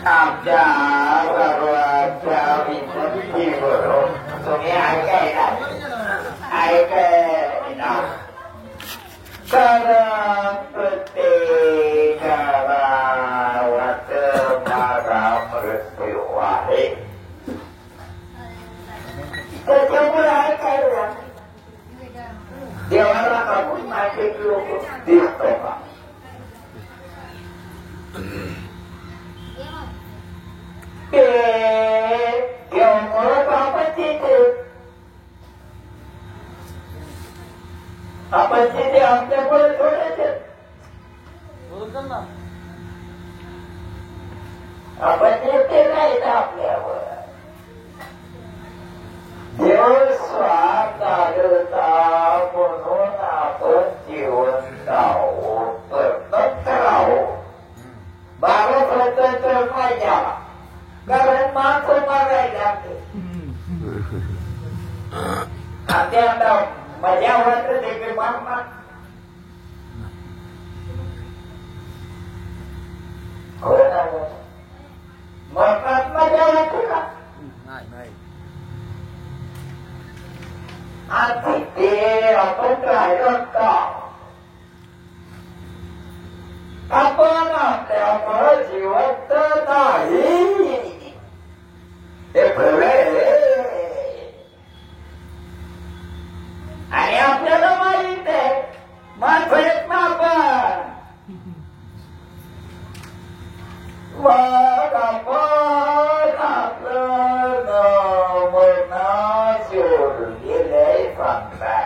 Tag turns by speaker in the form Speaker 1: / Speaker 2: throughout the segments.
Speaker 1: आमच्या सर्वांच्या विनंतीवरून तुम्ही ऐकायला तर प्रत्येकाला वाटणारा मृत्यू आहे. त्याच्यामुळे ऐकायला देवाला आपण माझे लोक दिसतो का? ते घेऊन आपण तिथे आमच्याकडे थोडेसे आपण ते नाहीत आपल्यावर देव स्वार्थ आढळता म्हणून आपण जिवंत आहोत, स्वतंत्र आहोत. भारत स्वतंत्र पाहिजे कारण माणसं मागायला लागते. आता मजा वाटत देखील मागणार हो ना. मरणात मजा वाटते का? आणि ते आपण राहिलं का आपण आपल्यामुळे जिवंत नाही हे खरं. आणि आपल्याला माहित आहे माणसं येत ना आपण मग आपण आपलं मरणा सोडून गेलंय सांगताय.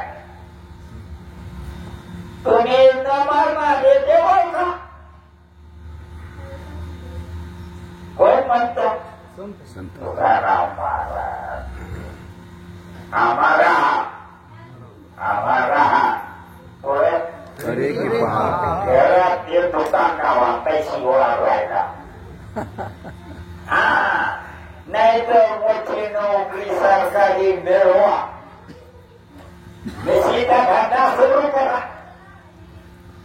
Speaker 1: तुम्ही न मारणारे देव का? कोण म्हणतो? तुकाराम महाराज. आम्हाला घरात ते दुकान गावा पैसे गोळा व्हायला नाही तर मोठी नोकरी सरकारी मिळवा बेशीचा धंदा सुरू करा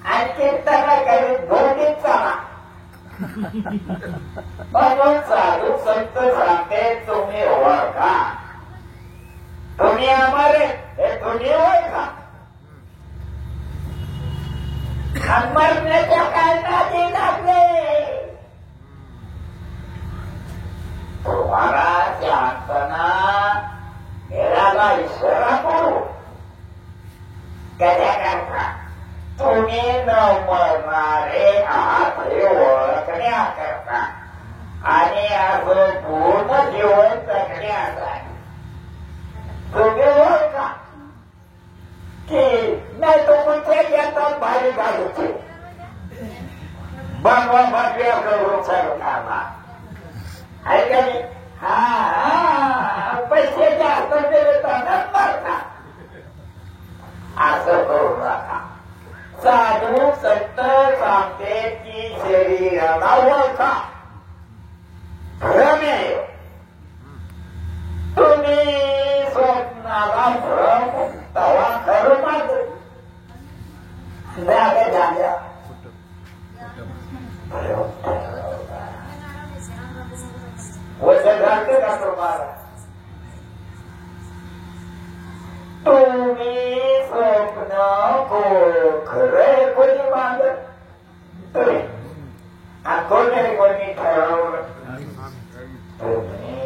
Speaker 1: आणि कीर्तना करीत भोगीत चाला. म्हणून साधू संत सांगते तुम्ही ओळखा. तुम्ही आम्हाला हे तुम्ही ओळखा. मरण्याच्या काय नादी लागले तुम्हाला शांतना मेराला इशारा करू कशाकरता? तुम्ही न मरणारे आहात हे ओळखण्याकरता आणि असं पूर्ण जीवन जगण्यासाठी. तुम्ही ओळखा की नाही तो कुठे येतात भारी बाजूचे बनवा बाजूया करून सरकारला आहे का नाही? पैसे जास्त दिले तर नंतर असं करू नका. साधू संत सांगते की शरीराला ओळखा. भ्रमे तुम्ही स्वप्नाला भ्रम तवा खरं माझ जागा झाल्या वचन घालते का तुम्हाला? तुम्ही स्वप्न खरंय कोणी मागत तरी कोणी कोणी ठरवलं तुम्ही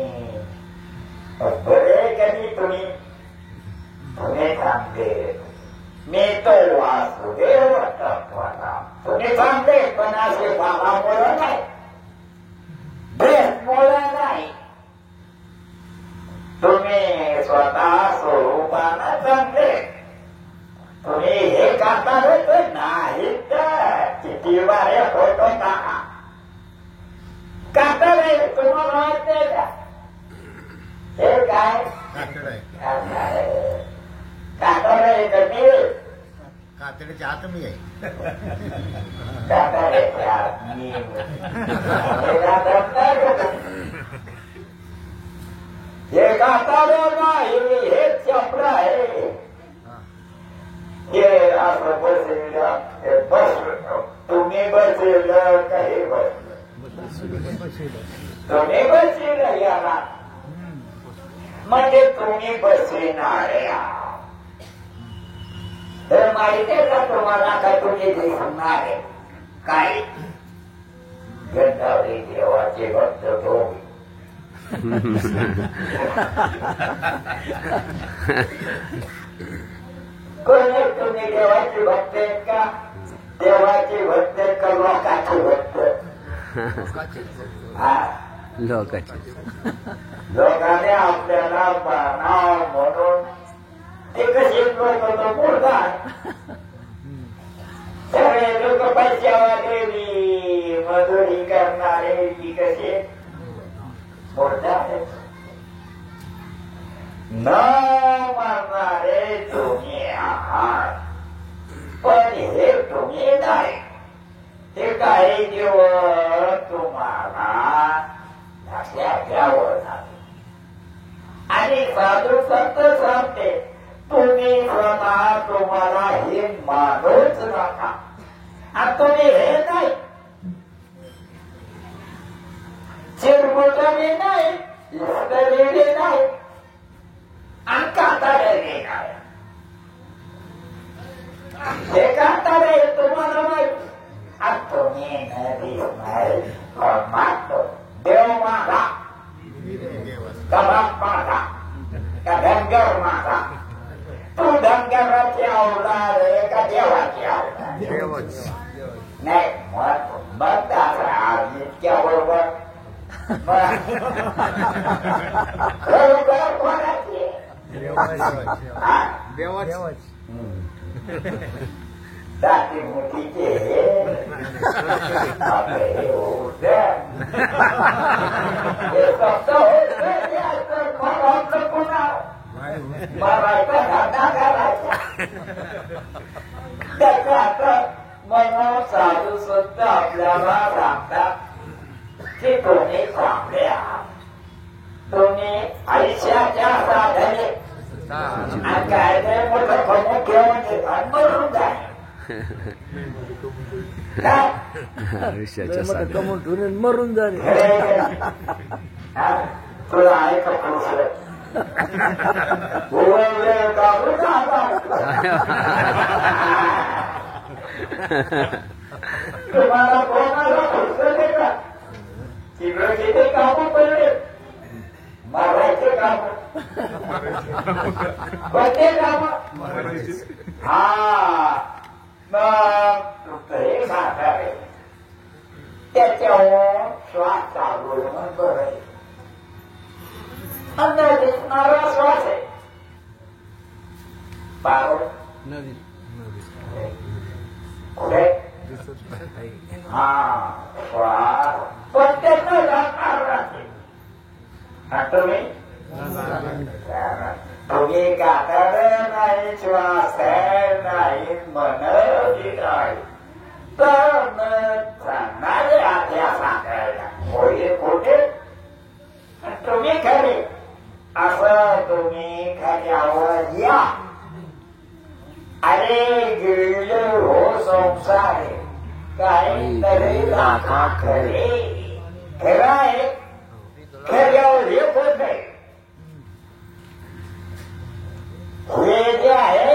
Speaker 1: बरे कधी तुम्ही सांगते मी तो वासुदेव तत्वाला तुम्ही सांगते पण असे बाबामुळं नाही भेटमुळं नाही. तुम्ही स्वतः स्वरूपानं सांगते तुम्ही हे करता नाही तर किती वारे फोटो टाका काढता नाही. तुम्हाला वाटते का हे काय
Speaker 2: कातड्याच्या आत मी आहे.
Speaker 1: हे कातड नाही हे चपड आहे. हे असं बसलेलं बस तुम्ही बसलेलं का हे बसलं तुम्ही बसलेलं याला म्हणजे तुम्ही बसविणारे तर माहिती आहे का तुम्हाला काय तुम्ही दिसणार आहे काय गंधावरी देवाचे भक्त तो कोणी तुम्ही देवाचे भक्त आहेत का देवाचे भक्त का लोकाचे भक्त
Speaker 3: लोकाचे
Speaker 1: लोकांनी आपल्याला नाव म्हणून ते कसे लोक मुर्दा सगळे लोक पैशावाले मजुरी करणारे की कसे मुर्दा आहेत न मारणारे तुम्ही आहात पण हे तुम्ही नाही हे काही दिवस तुम्हाला लक्षात घ्यावं लागेल आणि साधू संत सांगते तुम्ही स्वतः तुम्हाला हे मानूच नका आणि तुम्ही हे नाही चिरमुटले नाही इसकलेले नाही आणि काताळलेले नाही हे काताळे तुम्हाला माहिती आणि तुम्ही न दिसणार मागतो देव माझा कबाब माझा का धनगर माझा तू धनगराची अवलाद आहे का देवाची अवलाद नाही मग आज इतक्या बरोबर खरोखर कोणाची दाती मोठीचे आपले मारायचा धंदा करायचा त्याचा आता म्हणून साधू संत आपल्याला सांगतात की तुम्ही चांगले आहात तुम्ही आयुष्याच्या साधने आणि काय ते मोठं फमून घेऊन घेतात मरून जाय
Speaker 3: कमवून ठेवून मरून झाले
Speaker 1: तुला आहे का पुरुष तुम्हाला कोणाला पुरुष का तिकडे किती कामं पडले मारायचे काम कोणते काम हा मग हे सांगावे त्याच्यावर श्वास चालू बरं अंदर दिसणारा श्वास आहे पारो कुठे हा श्वास प्रत्येक तुम्ही तुम्ही कातड नाही श्वास नाही मन नाही तर सांगणारे आज्ञा सांगायला होईल कुठे तुम्ही खरे असं तुम्ही खऱ्यावर या अरे गिळले हो संसारे काहीतरी राखा खरे खरं आहे खऱ्यावर येत होत नाही हे जे आहे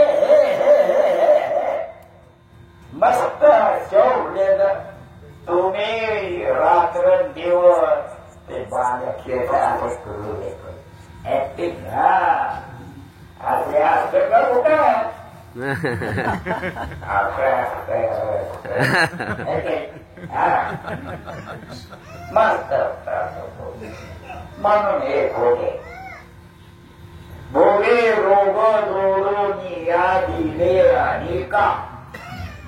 Speaker 1: मस्त शोभलेलं तुम्ही रात्र दिवस ते बाळ खेळता करू देतो ऍक्टिंग असे असं करू का मस्त म्हणून हे खोटे भोगे रोग जोडून या दिले आणि का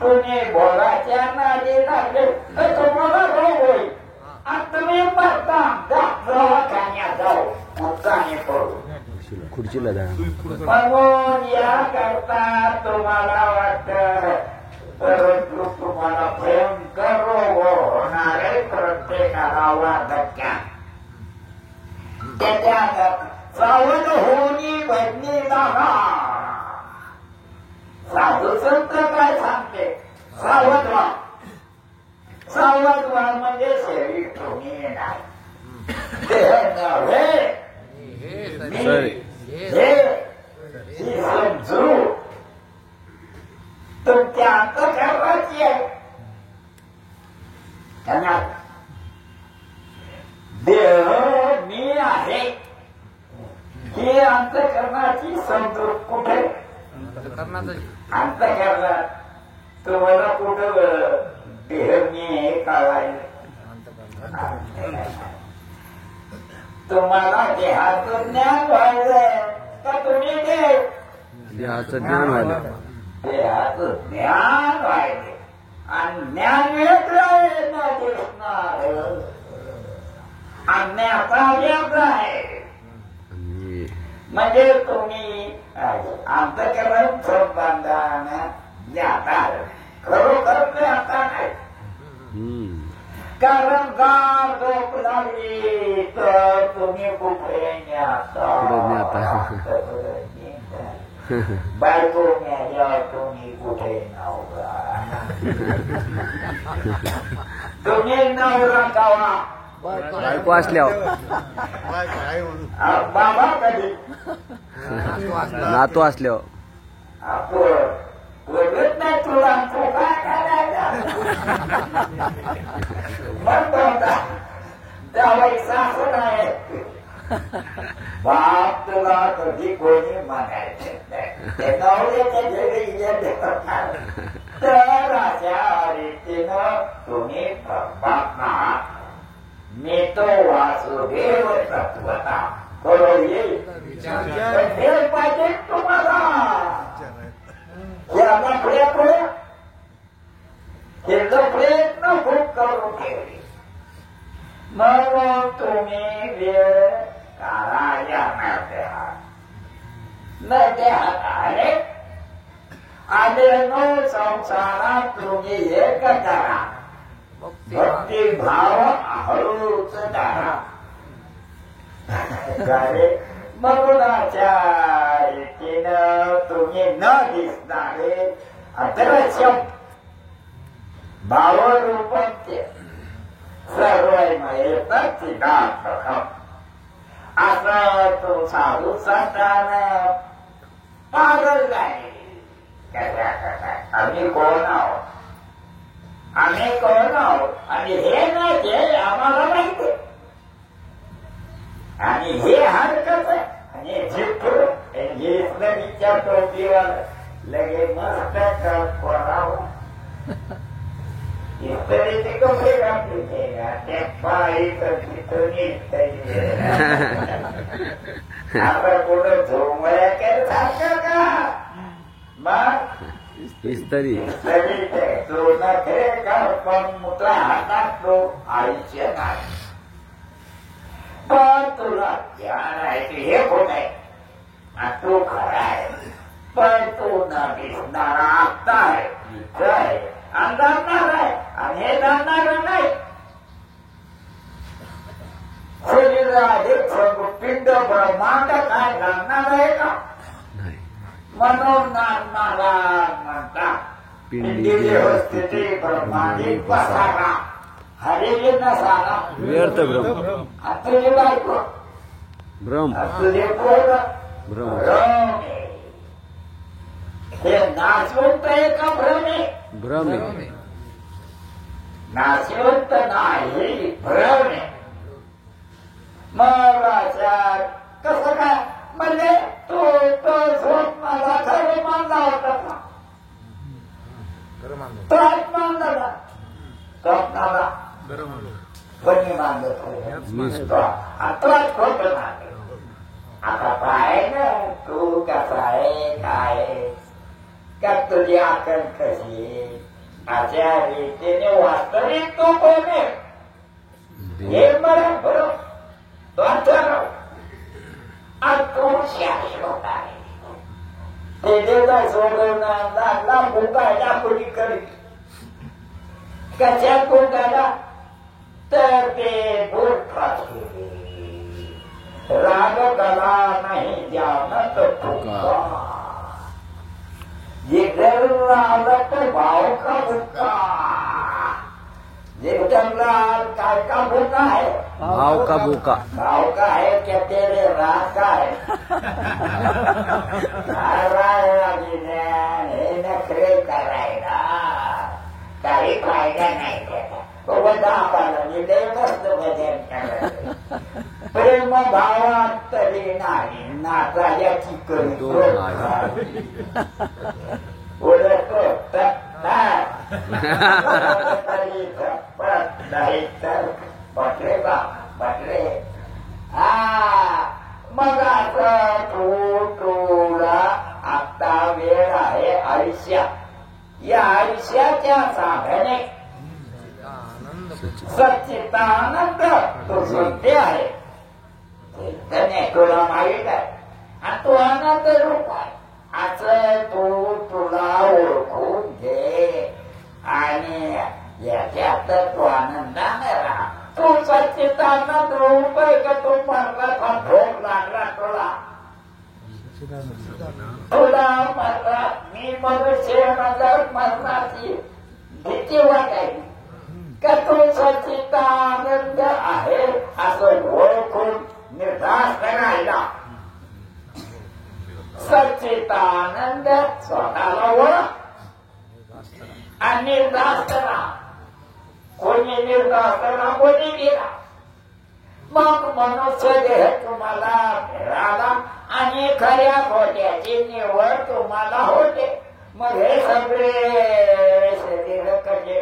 Speaker 1: तुम्ही बोलाच्या नादी लागले तर तुम्हाला रोग होईल आणि तुम्ही बघता दवाखान्यात जाऊ उत्साहाने पडू
Speaker 3: खुर्चीला जा
Speaker 1: म्हणून या करता तुम्हाला वाटत परंतु तुम्हाला भयंकर रोग होणारे प्रत्येकाला वाटक्या त्याच्या सावध होणी बदली लागा साधूच सावध व्हा. सावध व्हा म्हणजे शरीर तुम्ही नाही, देह नव्हे, मी हे समजू तुमच्या अंतःकरणाची आहे. त्यांना देह मी आहे ही अंतःकरणाची समजूत कुठे? अंतःकरणात. तुम्हाला कुठं देह मी हे कळायला? तुम्हाला देहाचं ज्ञान व्हायचंय का तुम्ही
Speaker 3: देहाचं ज्ञान व्हायला?
Speaker 1: देहाचं ज्ञान व्हायचे आणि ज्ञान वेगळं न दिसणार अज्ञाता वेगळं आहे. म्हणजे तुम्ही अंतःकरण संबंधानं ज्ञाता खरोखर ज्ञाता नाही. कारण गार झोप लागली तर तुम्ही कुठे ज्ञाता? बायको मेल्यावर तुम्ही कुठे नवरा? तुम्ही नवरा कावा
Speaker 3: बायको असल्यावर
Speaker 1: बाबा कधी
Speaker 3: नातू असल्यावर
Speaker 1: बोलत नाही तुला तू काय करायचा म्हणतो होता त्यावेळी सासू नाही. बाप तुला कधी कोणी म्हणायचे ते नवऱ्याच्या घरी तर अशा रीतीनं तुम्ही परमात्मा मी तो वासुदेव तत्वता बरोबर येईल. हे पाहिजे तुम्हाला प्रयत्न खूप करून ठेवले. मग तुम्ही वेळ काढायला नव्हते आले आले नो संसारात तुम्ही एक करा भक्ती भाव हळूच धरा. मरुणाच्या रीतीनं तुम्ही न दिसणारे अदृश्यम भावरूपत्य सर्वमय चिदात्मकम असं तो साधू संतानं पागल आहे. आम्ही कोण आहोत? आम्ही कोण आहोत? आणि हे नाही ते आम्हाला माहिती आणि हे हरकत आणि जिथून इस्लामीच्या टोपीवर लगे मस्त करावं इस्लामीचे कपडे घातले त्या पायी तर तिथून आपण कुठं झोमळ्या केलं सारखं का? मग
Speaker 3: इस्त्री
Speaker 1: तो नखरे का पण मुद्रा हातात तो आयुष्य नाही. पण तुला ज्ञान आहे की हे खोट आहे आणि तो खरा आहे. पण तो न दिसणारा आत्ता आहे, मित्र आहे, अंधारणार आहे आणि हे जाणणार नाही. शरीराधिक पिंड ब्रह्मांड काय जाणणार आहे का? म्हणून नागनाला म्हणतात पिंडी स्थिती ब्रह्मांडिक पसारा हरेली नसारा
Speaker 3: व्यर्थ भ्रम
Speaker 1: तुझी बायको
Speaker 3: भ्रम
Speaker 1: तुझे पोर
Speaker 3: भ्रम
Speaker 1: हे नाशवंत आहे का भ्रम आहे?
Speaker 3: भ्रम आहे.
Speaker 1: नाशवंत नाही भ्रम आहे. मग कसं काय म्हणजे तो झोप मला खरं मानला होता का? तो मानला ना स्वप्नाला कोणी मानलं आत्ताच खोट मानलं. आता पाय ना तू कसा आहे काय का तुझी आकल कशी अशा रीतीने वास्तविक तू कोण आहे हे मला बरोबर तो ठरव. तो शाश्वत आहे ते देवता सोडवणार लागला भूकायला कोणी करीत कशा कोणाला तर ते बोलतात राग कला नाही जानत तुका जिकडं आलं तर भाव का बुक्का जिकडला काय का बुका आहे
Speaker 3: भाव का बुका
Speaker 1: भाव का है क्या तेरे राह का है हे नखरे करायला काही फायदा नाही त्याचा मस्त भजन करायचं प्रेम भावात तरी नाही नाचा याची करी ओळखतो नाही तर बटरे बा बटरे मग आता तुला आता वेळ आहे आयुष्यात या आयुष्याच्या साधने सच्चिदानंद तो सत्य आहे तुला माहीत आहे आणि तो आनंद रूप आहे असं तुला ओळखून घे आणि याच्यात तो आनंदाने राहा तू सच्चिदानंद रूप आहे का तो मरणाचा भोग लागला तुला मरला मी मनुष्य नजर मरणाची भीती वाटायची का तो सच्चिदानंद आहे असं ओळखून निर्धार करायला सच्चिदानंद स्वतःला ओळख आणि निर्धार करा कोणी निर्धार करा कोणी गेला मग मनुष्य देह तुम्हाला मिळाला आणि खऱ्या खोट्याची निवड तुम्हाला होते मग हे सगळे शरीर कसे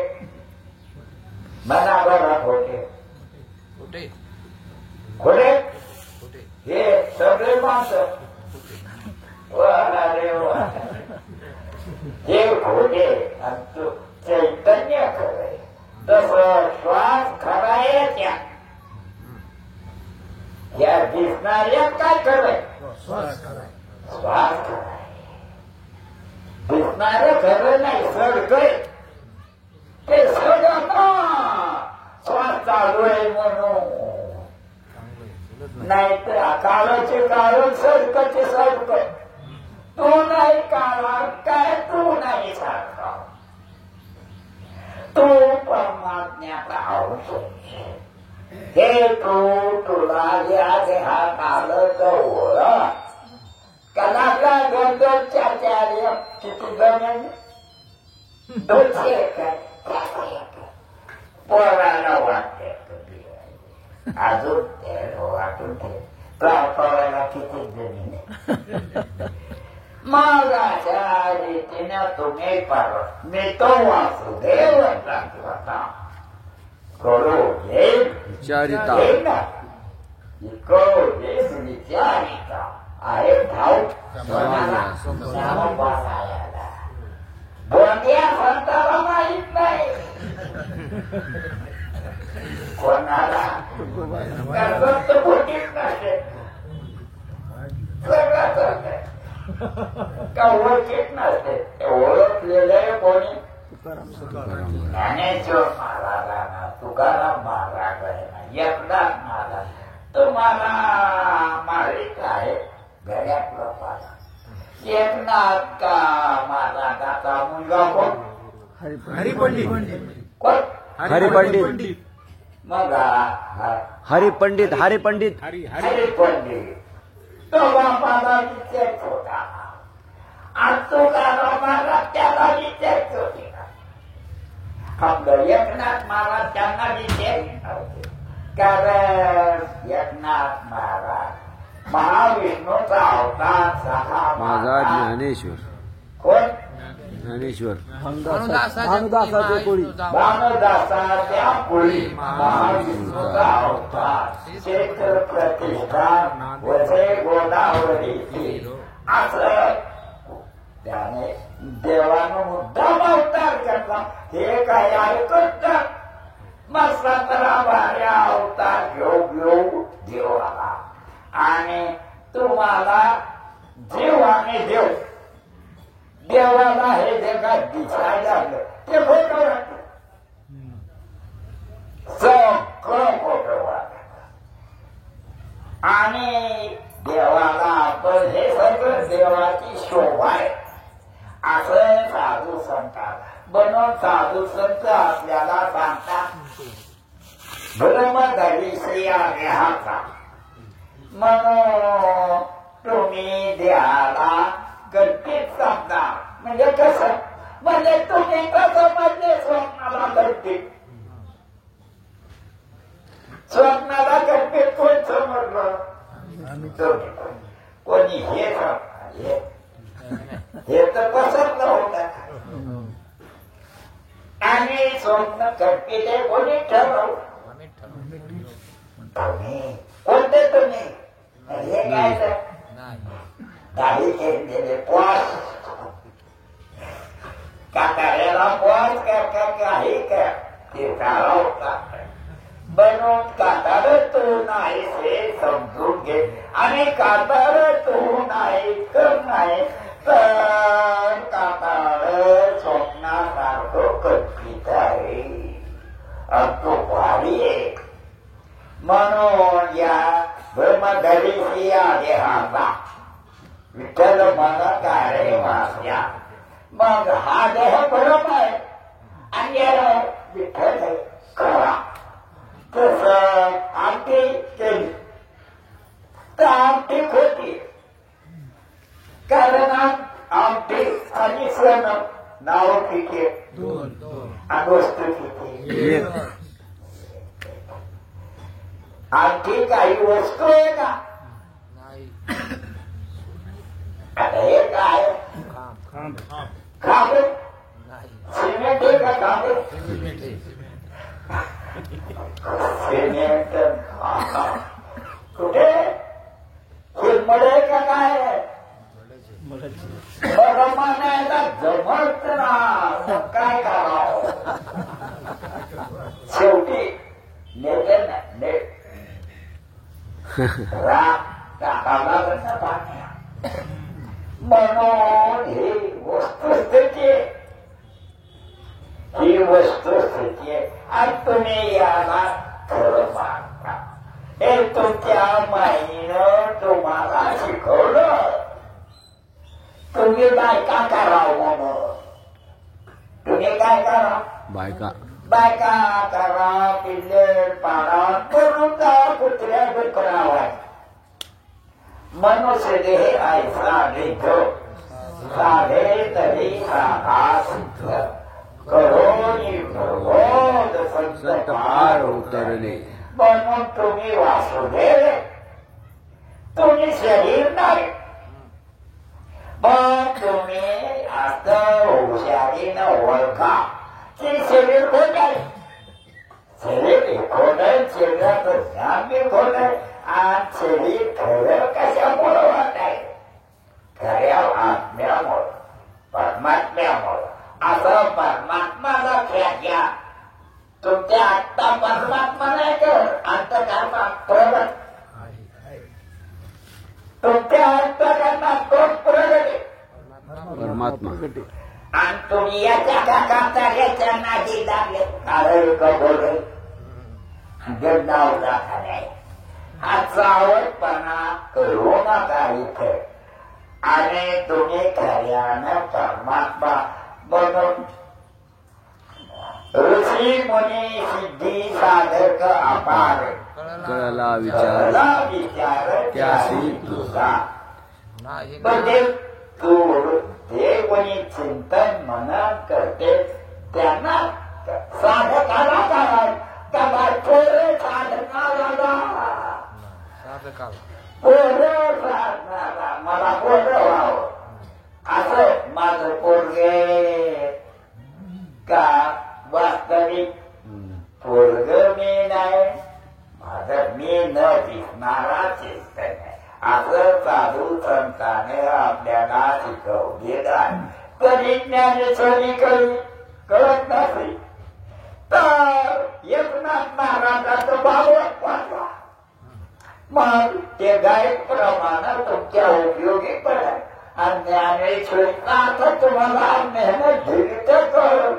Speaker 1: मनाभरात होते खोटे हे सगळे माणसं अरे वा हे खोटे आणि तू चैतन्य खरंय तसं श्वास खरा आहे त्या या दिसणाऱ्या काय खरंय श्वास खराय दिसणारं खरं नाही सडकय ते सडक श्वास चालू आहे म्हणून नाही तर काळाचे कारण सडकचे सडक तू नाही काळा काय तू नाही सारखा तू परमात्म्याचा अंश हे तुला या देहात आलं तर ओळख कलाचा दोन चार किती जमीन 200 एकर पोराला वाटते अजून वाटून पोराला किती जमीन आहे मग अशा रीतीने तुम्ही मी तो वासुदेव होता करो
Speaker 3: विचारिता
Speaker 1: विचारिता आहे भाऊ बोंद्या संताला माहीत नाही कोणाला कर्जत बोटीत नसते का ओळखीत नसते ओळखलेले कोणी ज्ञानेश्वर महाराजांना तुकाराम महाराज एकनाथ महाराज तुम्हाला माहित आहे गड्यातलं पाला एकनाथ का महाराजाचा मुलगा कोण
Speaker 2: हरिपंडित
Speaker 1: कोण
Speaker 3: हरिपंडित
Speaker 1: मग
Speaker 3: हरिपंडित हरिपंडित
Speaker 1: हरिपंडित तो बापाला विचारत होता आज तुकाराम महाराज त्याला विचारत होते आपलं एकनाथ महाराज त्यांना विचारित नव्हते कारण एकनाथ महाराज महाविष्णूचा अवतार सहा
Speaker 3: माझा ज्ञानेश्वर
Speaker 1: कोण
Speaker 3: ज्ञानेश्वर
Speaker 1: भानुदासाच्या पुढी महाविष्णूचा अवतार क्षेत्र प्रतिष्ठान वसे गोदावरी असं त्याने देवानं मुद्दाम अवतार करता हे काय ऐकत मग 17 अवतार घेऊ देवाला आणि तुम्हाला जीव आणि देव देवाला हे जगात दिसायला लागलं ते खोटं वाटत सगळं खोटं वाटत आणि देवाला आपण हे सगळं देवाची शोभा आहे असं साधू संत आपल्याला सांगतात ब्रह्मधरी श्रिया देहाचा म्हणून तुम्ही देहाला गणपीत समजा. म्हणजे कसं म्हणजे तुम्ही कसं म्हणजे स्वप्नाला गणपीत स्वप्नाला गणपीत कोण समजलं कोणी हे तर पसंत होत आणि स्वप्न गणपीत आहे कोणी ठरव कोणते तुम्ही हे काय तर दाढी केलेले पॉस काकाऱ्याला पॉस काही काय ते होता बनवून कातार तू नाही हे समजून घे आणि कातार तू नाही कर नाही तर कातार स्वप्नासारखं कल्पित आहे तो भारी आहे. म्हणून या ब्रह्मधरी या देहाचा विठ्ठल मला काय वाचल्या मग हा देह बरोबर आहे आणि याला विठ्ठल करा तसं आमटी केली तर आमटी होती कारण आमटी आणि सण नाव किती आणि वस्तू किती आणखी काही वस्तू आहे का आता हे काय खांब सिमेंट आहे का खांब सिमेंट कुठे चिरमड आहे का काय म्हणायला जमत ना काय करावं शेवटी नेते ना नेट टाकावला पाण्या म्हणून ही वस्तुस्थिती ही वस्तुस्थिती आहे आणि तुम्ही याला खरं मानता हे तुमच्या माईनं तुम्हाला शिकवलं तुम्ही बायका करावं म्हणून तुम्ही काय करा बायका करा पिल्ले पाडा करून कुत्र्या करावा मनुष्य देह ऐसा लिखो साधे तरी साधा सिद्ध करोनी प्रबोध संत पार उतरले. म्हणून तुम्ही वासुदेव तुम्ही शरीर नाही मग तुम्ही आता हुशारीनं ओळखा की शरीर खोट आहे शरीर खोट आहे शरीराचं ज्ञान बी खोट आहे आणि शरीर खरं कशामुळं वाट आहे खऱ्या आत्म्यामुळं परमात्म्यामुळं असं परमात्माला घ्या तुमच्या आत्ता परमात्मा नाही कर अंतकरणात प्रगट तुमच्या अंतकरणात तोच प्रगट
Speaker 3: परमात्मा
Speaker 1: आणि तुम्ही याच्या काका याच्या नादी लागले कारण कबोल नाव दाखल हा चावटपणा करू नका इथे आणि तुम्ही खऱ्यानं परमात्मा बनून ऋषी मुनी सिद्धी साधक अपार
Speaker 3: कळला विचार
Speaker 1: त्याशी तुझा म्हणजे तू जे कोणी चिंतन मनन करते त्यांना साधकाला काय त्या पोरं साधकाला पोरं साधनाला मला पोरं व्हावं असं माझं पोरगे का वास्तविक पोरग मी नाही माझं मी न दिसणारा चिंतन आहे असं साधू संताने आपल्याला शिकवलेलं आहे. कधी ज्ञानेश्वरी कळत नसेल तर एकनाथ महाराजांचं भागवत वाचवा मग ते गायक प्रमाणे तुमच्या उपयोगी पडेल आणि ज्ञानेश्वरीचा अर्थ तुम्हाला मेहनत घेतली तर कळल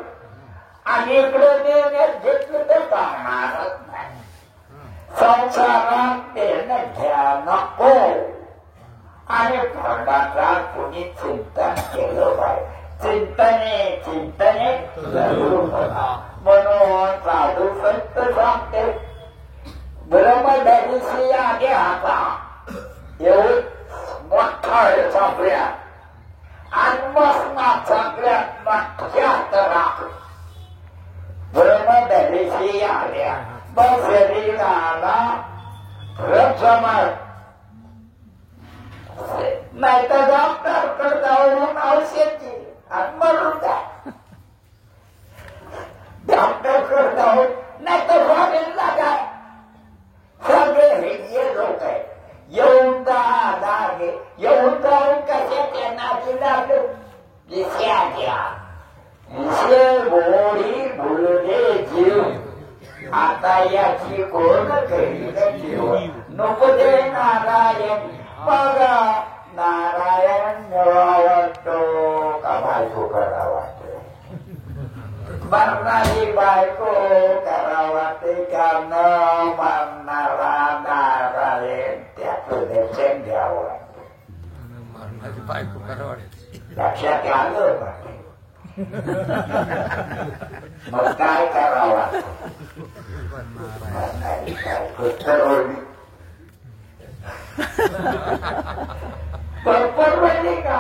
Speaker 1: आणि इकडे मेहनत घेतली तर काढणारच नाही. संसारात मेहनत घ्या नको आणि धर्माचा कुणी चिंतन केलं पाहिजे चिंतने चिंतने म्हणून साधू संत सांगते ब्रह्मदर्शी आगे आता एवढी मोठा चांगल्या आत्मस्ना चांगल्यात मोठ्या तरा ब्रह्मदर्शी आल्या मग शरीराला रक्षमर नाही तर डॉक्टर जाऊन औषध दिली आणि मरून जा डॉक्टर जाऊन नाही तर फॉरेनला जा सगळे हे लोक आहे येऊन दागे येऊन जाऊन कशाच्या नादी लागले विषया घ्या विषय गोडी भुलले जीव आता याची कोण करील जीव नको दे नारायण मग नारायण वाटतो का बायको करा वाटतो मरणारी बायको करा वाटते का न मरणारा नारायण त्याचं दर्शन घ्यावं
Speaker 2: मरणाची बायको करा वाटते
Speaker 1: लक्षात आलं मग काय करावं मरणारी बायको ठरवली परवडली का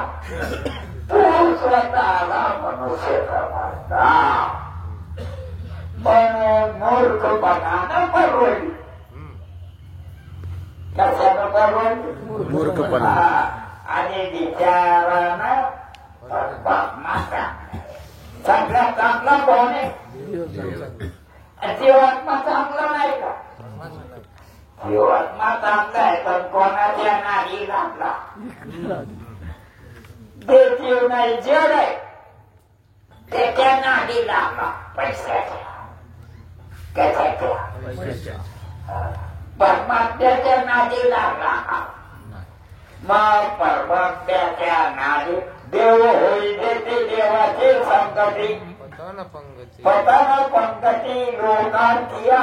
Speaker 1: तू स्वतःला मनुष्य समजता म्हणून मूर्खपणानं परवडली कशानं परवडली
Speaker 3: मूर्खपणा
Speaker 1: आणि विचारानं परमात्मा सगळ्यात चांगला कोण आहे जीवात्मा चांगला नाही का जीवात्मा चांगला आहे पण कोणाच्या नाही लागला ते जीव नाही जड आहे त्याच्या नादी लागला पैशाच्या कशाच्या परमात्म्याच्या नादी लागला मग परमात्म्याच्या नादी देव होई देते देवाची संगती पतन पंगती लोकांतिया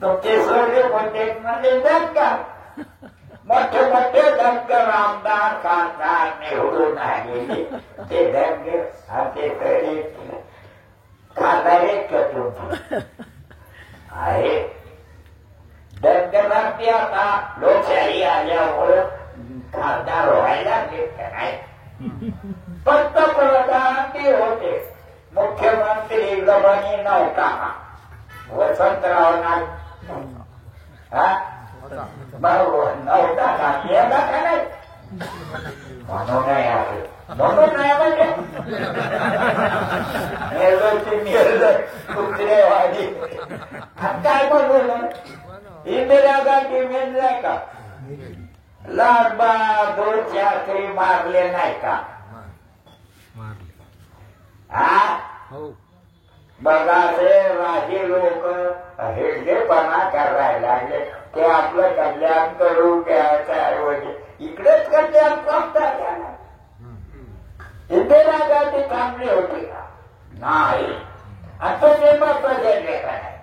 Speaker 1: तुमचे सूर्य कोणते म्हणजे दंगर मोठे मोठे दंगर आमदार खासदार निवडून आलेले ते दंगर हाते तरी खासदार एक तुमचे आहे दंगरात आता लोकशाही आल्यामुळे खासदार व्हायला घेत नाही पंतप्रधान ते होते मुख्यमंत्री गमनी नव्हता वसंतराव नाईक नव्हता का गेला का नाही म्हणून नाही आहे म्हणून नाही म्हणजे कुत्रेवाडी काय म्हणून इंदिरा गांधी मेनलाय का लाल बहादूर शास्त्री मारले नाही का हा बघा ते राजे लोक हेडगेपणा करायला लागले ते आपलं कल्याण करू घ्यायच्या ऐवजी इकडेच कल्याण करता इंदिरा गांधी चांगली होती का नाही आता ते मत बदलले का नाही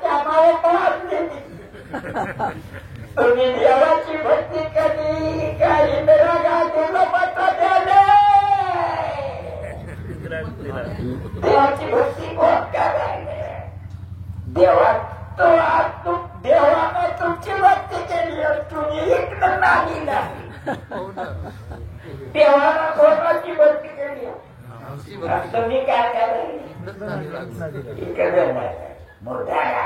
Speaker 1: त्यामुळे पाहत तुम्ही देवाची भक्ती कधी का इंदिरा गांधीला मत द्याले देवाची भक्ती कोण करायला देवानं तुमची भक्ती केली तुम्ही इकडं नाही देवानं कोणाची भक्ती केली तुम्ही काय करायला इकडे मुद्दाला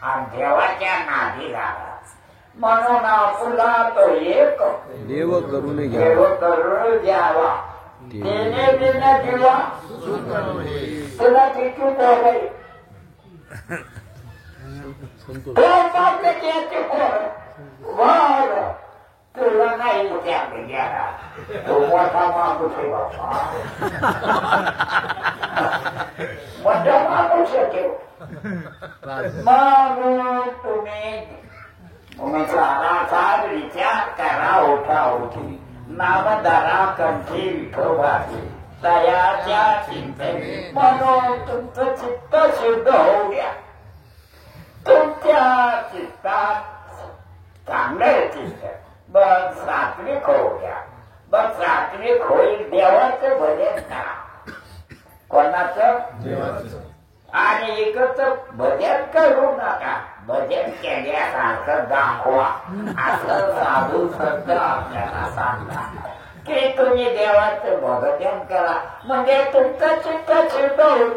Speaker 1: आणि देवाच्या नादी लागला म्हणून आपला तो एक
Speaker 3: देव करून
Speaker 1: देव करून द्यावा देणे देण्या किंवा तुला तिथून जाईल तुला नाही गेला तो मोठा माणूस आहे बाबा मोठा माणूस आहे मग तुम्ही साराचा विचार करा उठा उठी नामदारा कंठी विठोबाची तयाच्या चिंतने म्हणून तुमचं चित्त शुद्ध होऊ द्या तुमच्या चित्तात चांगलं चित्त बस सात्विक होऊ द्या मग सात्विक होईल देवाचं भजन करा. कोणाचं? आणि इकडचं भजन करू नका. भजन केल्यासारखं दाखवा असं साधू संत आपल्याला सांगतात की तुम्ही देवाचं भजन करा म्हणजे तुमचं चित्त शुद्ध होईल.